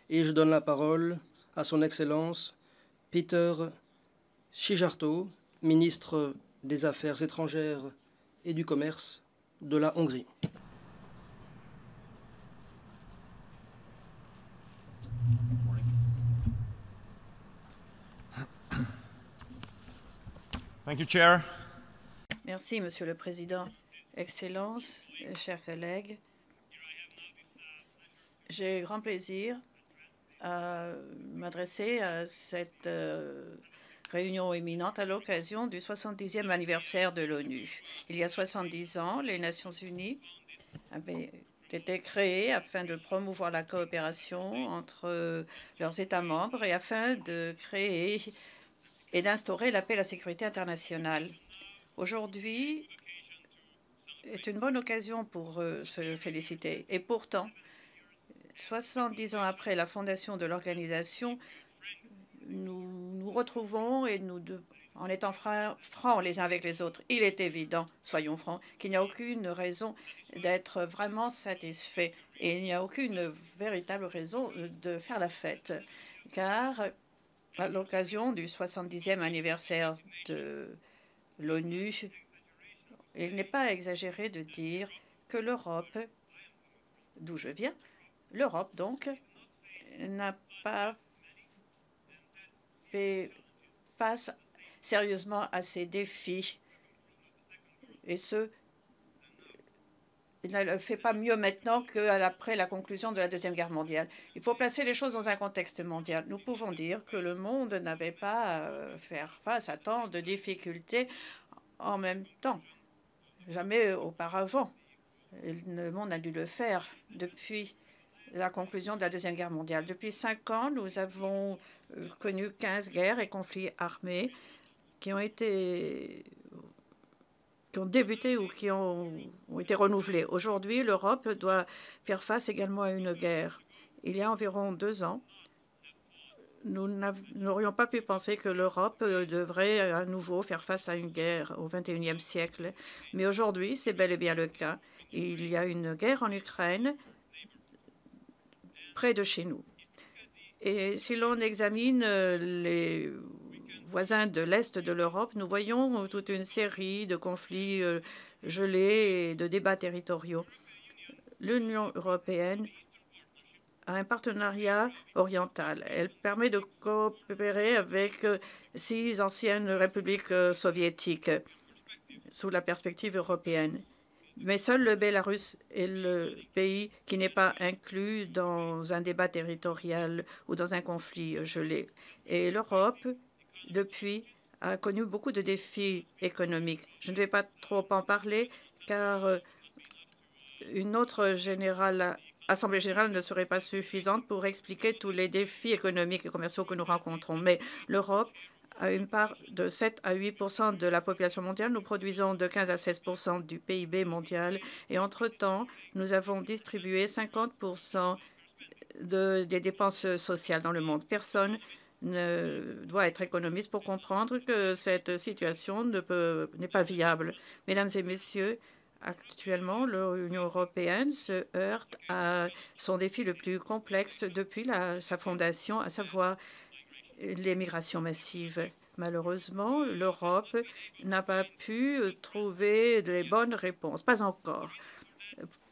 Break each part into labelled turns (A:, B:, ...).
A: Et je donne la parole à son Excellence Peter Szijjártó, ministre des Affaires étrangères et du Commerce de la Hongrie.
B: Thank you, Chair.
C: Merci, Monsieur le Président. Excellences, chers collègues, j'ai grand plaisir à m'adresser à cette réunion éminente à l'occasion du 70e anniversaire de l'ONU. Il y a 70 ans, les Nations unies avaient été créées afin de promouvoir la coopération entre leurs États membres et afin de créer et d'instaurer la paix et la sécurité internationale. Aujourd'hui est une bonne occasion pour se féliciter. Et pourtant, 70 ans après la fondation de l'organisation, nous nous retrouvons et en étant francs les uns avec les autres. Il est évident, soyons francs, qu'il n'y a aucune raison d'être vraiment satisfait et il n'y a aucune véritable raison de faire la fête, car à l'occasion du 70e anniversaire de l'ONU, il n'est pas exagéré de dire que l'Europe, d'où je viens, l'Europe donc, n'a pas fait face sérieusement à ces défis. Et il ne le fait pas mieux maintenant qu'après la conclusion de la Deuxième Guerre mondiale. Il faut placer les choses dans un contexte mondial. Nous pouvons dire que le monde n'avait pas à faire face à tant de difficultés en même temps. Jamais auparavant, le monde a dû le faire depuis la conclusion de la Deuxième Guerre mondiale. Depuis 5 ans, nous avons connu 15 guerres et conflits armés qui ont débuté ou qui ont été renouvelés. Aujourd'hui, l'Europe doit faire face également à une guerre. Il y a environ 2 ans, nous n'aurions pas pu penser que l'Europe devrait à nouveau faire face à une guerre au XXIe siècle. Mais aujourd'hui, c'est bel et bien le cas. Il y a une guerre en Ukraine près de chez nous. Et si l'on examine les voisins de l'Est de l'Europe, nous voyons toute une série de conflits gelés et de débats territoriaux. L'Union européenne a un partenariat oriental. Elle permet de coopérer avec 6 anciennes républiques soviétiques sous la perspective européenne. Mais seul le Bélarus est le pays qui n'est pas inclus dans un débat territorial ou dans un conflit gelé. Et l'Europe, depuis, a connu beaucoup de défis économiques. Je ne vais pas trop en parler car une autre Assemblée générale ne serait pas suffisante pour expliquer tous les défis économiques et commerciaux que nous rencontrons. Mais l'Europe a une part de 7 à 8 % de la population mondiale. Nous produisons de 15 à 16 % du PIB mondial. Et entre-temps, nous avons distribué 50 % des dépenses sociales dans le monde. Personne ne doit être économiste pour comprendre que cette situation n'est pas viable. Mesdames et messieurs, actuellement, l'Union européenne se heurte à son défi le plus complexe depuis sa fondation, à savoir l'immigration massive. Malheureusement, l'Europe n'a pas pu trouver les bonnes réponses. Pas encore.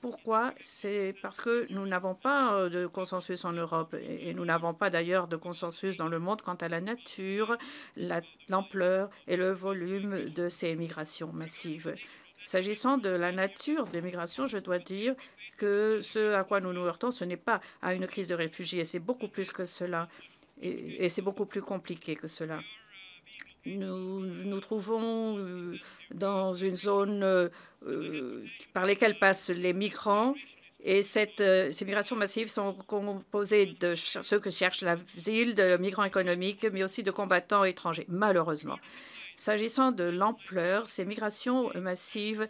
C: Pourquoi? C'est parce que nous n'avons pas de consensus en Europe et nous n'avons pas d'ailleurs de consensus dans le monde quant à la nature, l'ampleur et le volume de ces migrations massives. S'agissant de la nature des migrations, je dois dire que ce à quoi nous nous heurtons, ce n'est pas à une crise de réfugiés, c'est beaucoup plus que cela. Et c'est beaucoup plus compliqué que cela. Nous nous trouvons dans une zone par laquelle passent les migrants et ces migrations massives sont composées de ceux qui cherchent l'asile, de migrants économiques, mais aussi de combattants étrangers, malheureusement. S'agissant de l'ampleur, ces migrations massives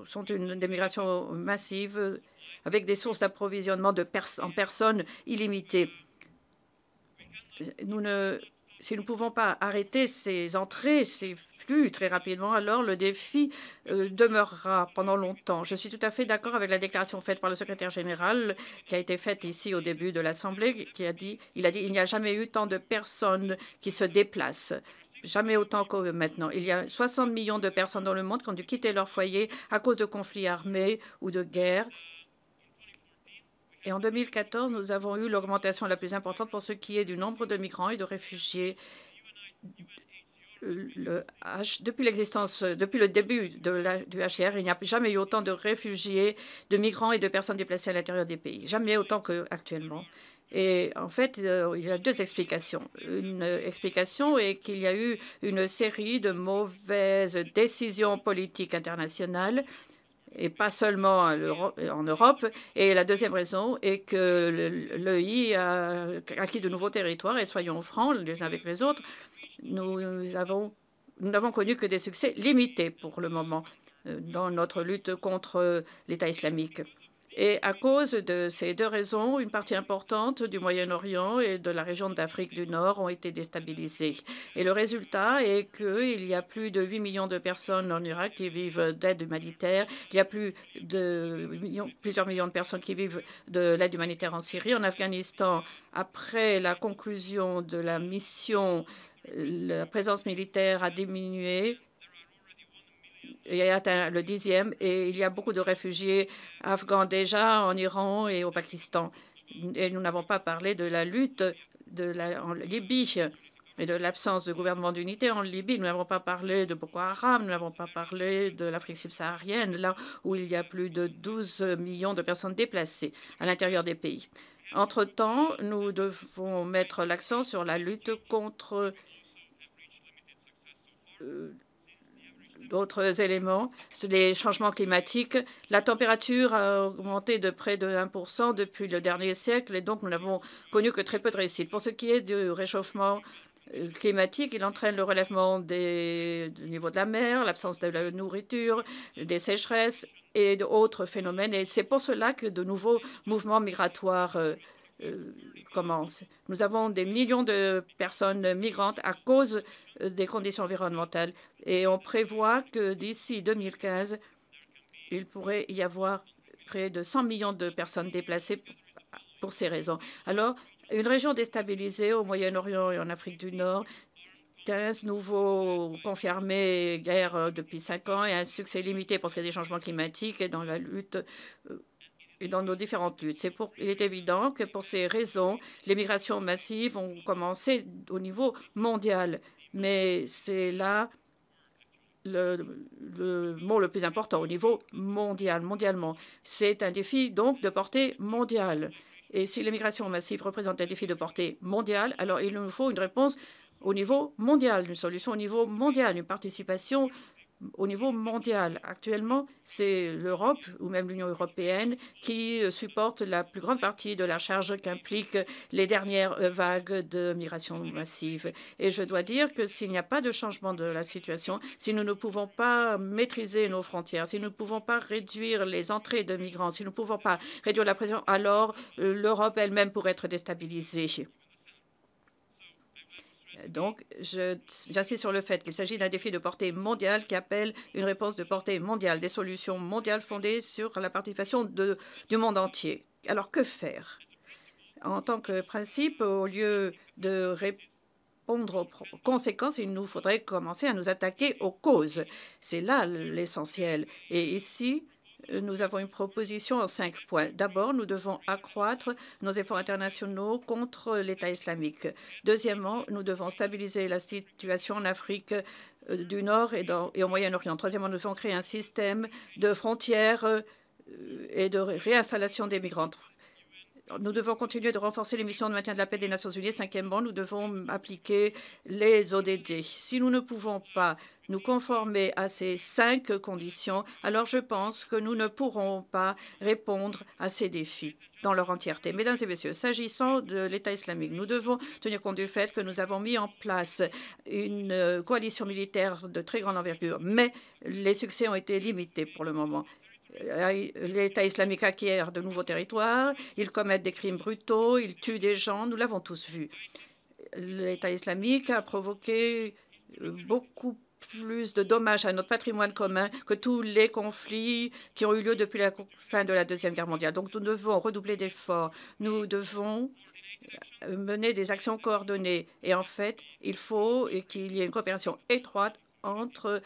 C: sont des migrations massives avec des sources d'approvisionnement en personnes illimitées. Nous ne Si nous ne pouvons pas arrêter ces entrées, ces flux très rapidement, alors le défi demeurera pendant longtemps. Je suis tout à fait d'accord avec la déclaration faite par le secrétaire général, qui a été faite ici au début de l'Assemblée, il a dit il n'y a jamais eu tant de personnes qui se déplacent. Jamais autant que maintenant. Il y a 60 millions de personnes dans le monde qui ont dû quitter leur foyer à cause de conflits armés ou de guerres. Et en 2014, nous avons eu l'augmentation la plus importante pour ce qui est du nombre de migrants et de réfugiés. Depuis le début du HCR, il n'y a jamais eu autant de réfugiés, de migrants et de personnes déplacées à l'intérieur des pays. Jamais autant qu'actuellement. Et en fait, il y a deux explications. Une explication est qu'il y a eu une série de mauvaises décisions politiques internationales et pas seulement en Europe. Et la deuxième raison est que l'EI a acquis de nouveaux territoires. Et soyons francs les uns avec les autres, nous n'avons connu que des succès limités pour le moment dans notre lutte contre l'État islamique. Et à cause de ces deux raisons, une partie importante du Moyen-Orient et de la région d'Afrique du Nord ont été déstabilisées. Et le résultat est qu'il y a plus de 8 millions de personnes en Irak qui vivent d'aide humanitaire. Il y a plusieurs millions de personnes qui vivent de l'aide humanitaire en Syrie. En Afghanistan, après la conclusion de la mission, la présence militaire a diminué et a atteint le 10e, et il y a beaucoup de réfugiés afghans déjà en Iran et au Pakistan. Et nous n'avons pas parlé de la lutte en Libye et de l'absence de gouvernement d'unité en Libye. Nous n'avons pas parlé de Boko Haram, nous n'avons pas parlé de l'Afrique subsaharienne, là où il y a plus de 12 millions de personnes déplacées à l'intérieur des pays. Entre-temps, nous devons mettre l'accent sur la lutte contre d'autres éléments, les changements climatiques. La température a augmenté de près de 1% depuis le dernier siècle et donc nous n'avons connu que très peu de réussite. Pour ce qui est du réchauffement climatique, il entraîne le relèvement du niveau de la mer, l'absence de la nourriture, des sécheresses et d'autres phénomènes. Et c'est pour cela que de nouveaux mouvements migratoires commencent. Nous avons des millions de personnes migrantes à cause des conditions environnementales. Et on prévoit que d'ici 2015, il pourrait y avoir près de 100 millions de personnes déplacées pour ces raisons. Alors, une région déstabilisée au Moyen-Orient et en Afrique du Nord, 15 nouveaux conflits armés, guerre depuis 5 ans et un succès limité pour ce qui est des changements climatiques et dans la lutte et dans nos différentes luttes. Il est évident que pour ces raisons, les migrations massives ont commencé au niveau mondial. Mais c'est là le mot le plus important au niveau mondialement. C'est un défi donc de portée mondiale. Et si l'immigration massive représente un défi de portée mondiale, alors il nous faut une réponse au niveau mondial, une solution au niveau mondial, une participation au niveau mondial. Actuellement, c'est l'Europe ou même l'Union européenne qui supporte la plus grande partie de la charge qu'impliquent les dernières vagues de migration massive. Et je dois dire que s'il n'y a pas de changement de la situation, si nous ne pouvons pas maîtriser nos frontières, si nous ne pouvons pas réduire les entrées de migrants, si nous ne pouvons pas réduire la pression, alors l'Europe elle-même pourrait être déstabilisée. Donc, j'insiste sur le fait qu'il s'agit d'un défi de portée mondiale qui appelle une réponse de portée mondiale, des solutions mondiales fondées sur la participation du monde entier. Alors, que faire? En tant que principe, au lieu de répondre aux conséquences, il nous faudrait commencer à nous attaquer aux causes. C'est là l'essentiel. Et ici, nous avons une proposition en 5 points. D'abord, nous devons accroître nos efforts internationaux contre l'État islamique. Deuxièmement, nous devons stabiliser la situation en Afrique du Nord et au Moyen-Orient. Troisièmement, nous devons créer un système de frontières et de réinstallation des migrants. Nous devons continuer de renforcer les missions de maintien de la paix des Nations Unies. Cinquièmement, nous devons appliquer les ODD. Si nous ne pouvons pas nous conformer à ces 5 conditions, alors je pense que nous ne pourrons pas répondre à ces défis dans leur entièreté. Mesdames et messieurs, s'agissant de l'État islamique, nous devons tenir compte du fait que nous avons mis en place une coalition militaire de très grande envergure, mais les succès ont été limités pour le moment. L'État islamique acquiert de nouveaux territoires, ils commettent des crimes brutaux, ils tuent des gens, nous l'avons tous vu. l'État islamique a provoqué beaucoup plus de dommages à notre patrimoine commun que tous les conflits qui ont eu lieu depuis la fin de la Deuxième Guerre mondiale. Donc nous devons redoubler d'efforts. Nous devons mener des actions coordonnées. Et en fait, il faut qu'il y ait une coopération étroite entre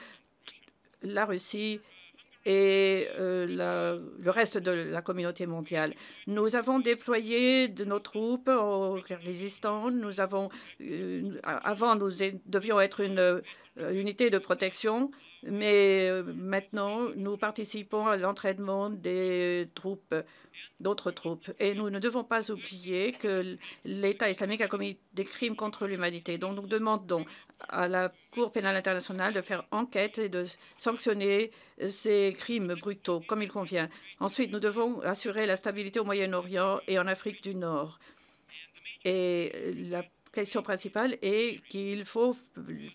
C: la Russie et le reste de la communauté mondiale. Nous avons déployé de nos troupes au Kirghizistan. Nous avons, avant, nous devions être une unité de protection, mais maintenant, nous participons à l'entraînement des troupes, d'autres troupes. Et nous ne devons pas oublier que l'État islamique a commis des crimes contre l'humanité. Donc, nous demandons à la Cour pénale internationale de faire enquête et de sanctionner ces crimes brutaux comme il convient. Ensuite, nous devons assurer la stabilité au Moyen-Orient et en Afrique du Nord. Et la question principale est qu'il faut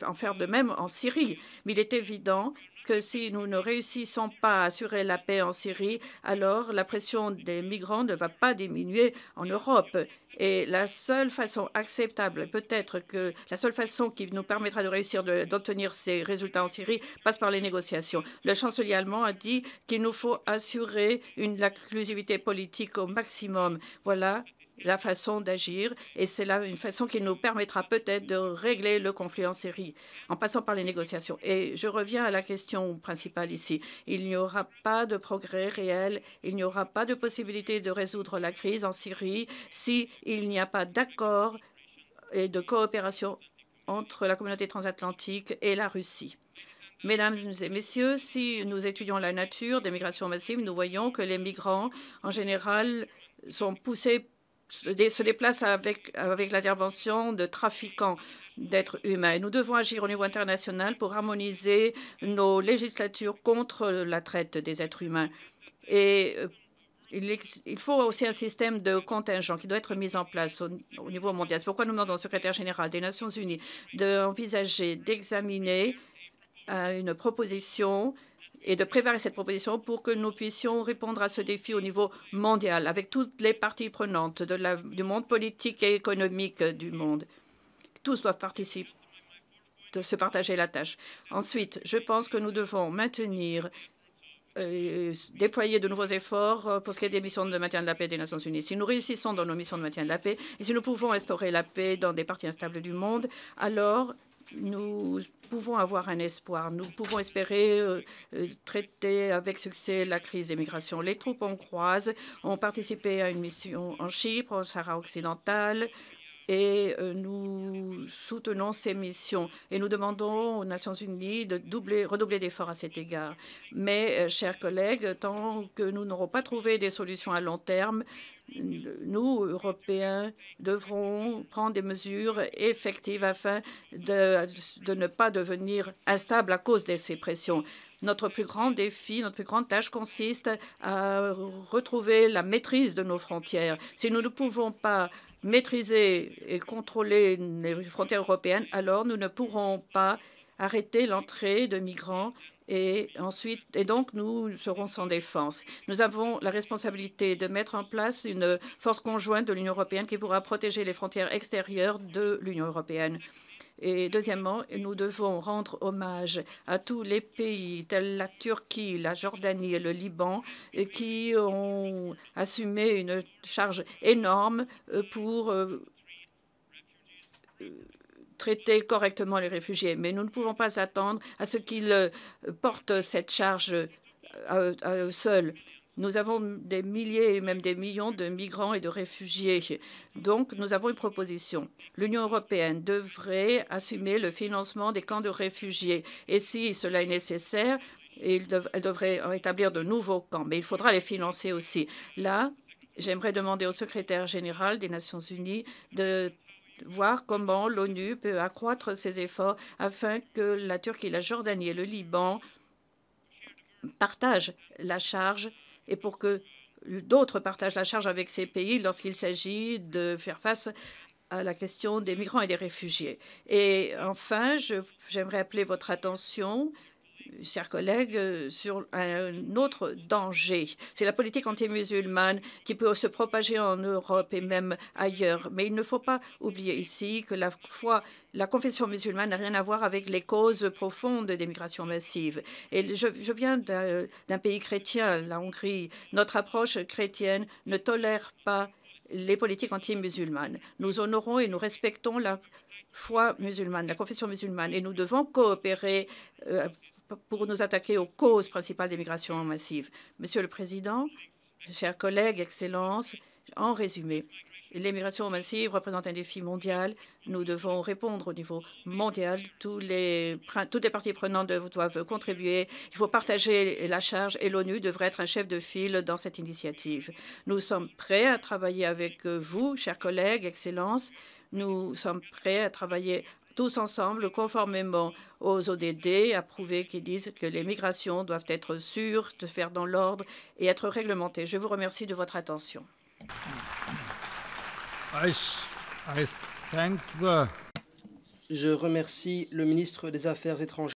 C: en faire de même en Syrie. Mais il est évident que si nous ne réussissons pas à assurer la paix en Syrie, alors la pression des migrants ne va pas diminuer en Europe. Et la seule façon acceptable, peut-être que la seule façon qui nous permettra de réussir d'obtenir ces résultats en Syrie passe par les négociations. Le chancelier allemand a dit qu'il nous faut assurer l'inclusivité politique au maximum. Voilà la façon d'agir et c'est là une façon qui nous permettra peut-être de régler le conflit en Syrie en passant par les négociations. Et je reviens à la question principale ici. Il n'y aura pas de progrès réel, il n'y aura pas de possibilité de résoudre la crise en Syrie s'il n'y a pas d'accord et de coopération entre la communauté transatlantique et la Russie. Mesdames et messieurs, si nous étudions la nature des migrations massives, nous voyons que les migrants, en général, sont poussés se déplacent avec l'intervention de trafiquants d'êtres humains. Et nous devons agir au niveau international pour harmoniser nos législatures contre la traite des êtres humains. Et il faut aussi un système de contingent qui doit être mis en place au niveau mondial. C'est pourquoi nous demandons au secrétaire général des Nations unies d'envisager, d'examiner une proposition et de préparer cette proposition pour que nous puissions répondre à ce défi au niveau mondial avec toutes les parties prenantes du monde politique et économique du monde. Tous doivent participer, de se partager la tâche. Ensuite, je pense que nous devons maintenir déployer de nouveaux efforts pour ce qui est des missions de maintien de la paix des Nations unies. Si nous réussissons dans nos missions de maintien de la paix et si nous pouvons instaurer la paix dans des parties instables du monde, alors nous pouvons avoir un espoir. Nous pouvons espérer traiter avec succès la crise des migrations. Les troupes hongroises ont participé à une mission en Chypre, au Sahara occidental, et nous soutenons ces missions. Et nous demandons aux Nations unies de redoubler d'efforts à cet égard. Mais, chers collègues, tant que nous n'aurons pas trouvé des solutions à long terme, nous, Européens, devrons prendre des mesures effectives afin de ne pas devenir instables à cause de ces pressions. Notre plus grand défi, notre plus grande tâche consiste à retrouver la maîtrise de nos frontières. Si nous ne pouvons pas maîtriser et contrôler les frontières européennes, alors nous ne pourrons pas arrêter l'entrée de migrants et donc nous serons sans défense. Nous avons la responsabilité de mettre en place une force conjointe de l'Union européenne qui pourra protéger les frontières extérieures de l'Union européenne. Et deuxièmement, nous devons rendre hommage à tous les pays tels la Turquie, la Jordanie et le Liban qui ont assumé une charge énorme pour traiter correctement les réfugiés. Mais nous ne pouvons pas attendre à ce qu'ils portent cette charge à eux seuls. Nous avons des milliers et même des millions de migrants et de réfugiés. Donc, nous avons une proposition. L'Union européenne devrait assumer le financement des camps de réfugiés. Et si cela est nécessaire, elle devrait établir de nouveaux camps. Mais il faudra les financer aussi. Là, j'aimerais demander au secrétaire général des Nations unies de voir comment l'ONU peut accroître ses efforts afin que la Turquie, la Jordanie et le Liban partagent la charge et pour que d'autres partagent la charge avec ces pays lorsqu'il s'agit de faire face à la question des migrants et des réfugiés. Et enfin, j'aimerais appeler votre attention chers collègues, sur un autre danger. C'est la politique anti-musulmane qui peut se propager en Europe et même ailleurs. Mais il ne faut pas oublier ici que la confession musulmane n'a rien à voir avec les causes profondes des migrations massives. Et je viens d'un pays chrétien, la Hongrie. Notre approche chrétienne ne tolère pas les politiques anti-musulmanes. Nous honorons et nous respectons la foi musulmane, la confession musulmane, et nous devons coopérer pour nous attaquer aux causes principales des migrations massives. Monsieur le Président, chers collègues, Excellences, en résumé, les migrations massives représentent un défi mondial. Nous devons répondre au niveau mondial. Toutes les parties prenantes doivent contribuer. Il faut partager la charge et l'ONU devrait être un chef de file dans cette initiative. Nous sommes prêts à travailler avec vous, chers collègues, Excellences. Nous sommes prêts à travailler tous ensemble, conformément aux ODD approuvés qui disent que les migrations doivent être sûres, se faire dans l'ordre et être réglementées. Je vous remercie de votre attention.
A: Je remercie le ministre des Affaires étrangères.